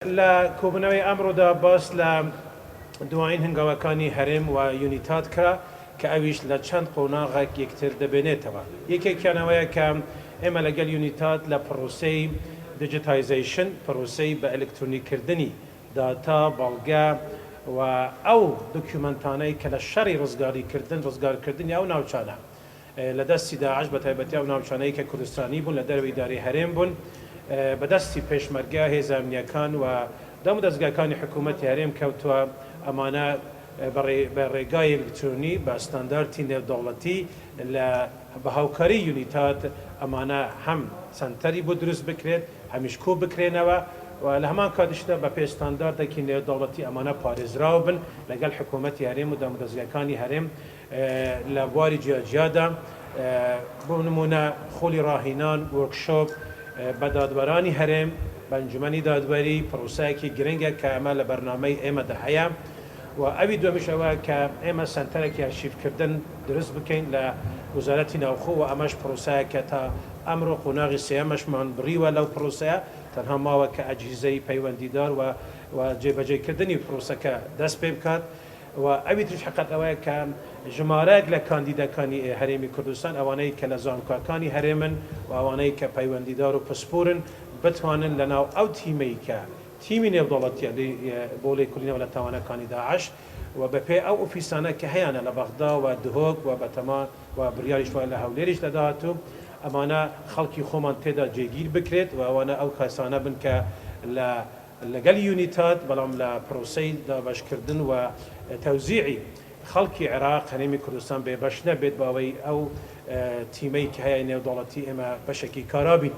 لا کۆبنەوەی ئەمڕۆدا باس لە دوایین هەنگاوەکانی هەرێم و یونیتات کرا کە ئەویش لە چەند قۆناغێک یەکتر دەبێنێتەوە. یەکێکیانەوەیە کە ئێمە لەگەل یونیتات لە پرۆسەی دیجیتایزیشن پرۆسەی بە ئەلکترۆنیکردنی داتا بەڵگە و ئەو دۆکیومنتانەی کە لە شەڕی ڕزگارکردنی ئەو ناوچانە لە دەستی داعش بە تایبەتی ئەو ناوچانەی کە کوردستانی بوون لە دەروی داری هەرێم بوون بەدەستی پێشمەرگە هێزە ئەمنیەکان و دەم و دەستگاکانی حکوومەتی هەرێم کەوتووە ئەمانە بە ڕێگای ئەلکترۆنی بە ستانداردی نێودەوڵەتی لە بە هاوکاری یونیتات ئەمانە هەم سنتەری بۆ دروست بکرێت هەمیش کۆ بکرێنەوە و لە هەمان کاتیشدا بە پێ ستانداردێکی نێودەوڵەتی ئەمانە پارێزراو بن لەگەڵ حکوومەتی هەرێم و دەم و دەستگاکانی هەرێم لە بواری جیاجیادا بۆ نمونە خۆلی ڕاهینان وەرکشۆپ بە دادوەرانی هەرێم بە ئەنجومەنی دادوەری پرۆسەیەکی گرنگە کە ئەمە لە بەرنامەی ئێمەدا هەیە و ئەوی دومیشەوە کە ئێمە سنتەرێکی ئارشیڤکردن دروست بکەین لە وزارەتی ناوخۆ و ئەمەش پرۆسەیەکە تا ئەمڕۆ قۆناغی سێەمەشمان بڕیوە لەو پرۆسەیە تەنها ماوە کە ئەجهیزەی پەیوەندیدار و جێبەجێکردنی پرۆسەکە دەست پێ بکات و ئەوی تریش حقەت ئەوەیە کە ژمارەیەک لە کاندیدەکانی هەرێمی کوردستان ئەوانەی کە لە زانکۆکانی هەرێمن و ئەوانەی کە پەیوەندیدار و پسپورن بتوانن لەناو ئەو تیمەی کە تیمی نێودەوڵەتیە بۆ لێکۆڵینەوە لە تاوانەکانی داعش و بەپێ ئەو ئۆفیسانە کە هەیەە لە بەغدا و دهۆک و بەتەمان و بڕیاریش وای لە هەولێریش دەداهاتوو ئەمانە خەڵکی خۆمان تێدا جێگیر بکرێت و ئەوانە ئەو کەسانە بن کە لەگەل یونیتات بەڵام لە پرۆسەی دابشکردن و تەوزیعی خەڵکی عێراق هەرێمی کوردستان بێبەش نەبێت باوەی ئەو تیمەی کە هەیە نێودەوڵەتی ئێمە بەشێکی کارابین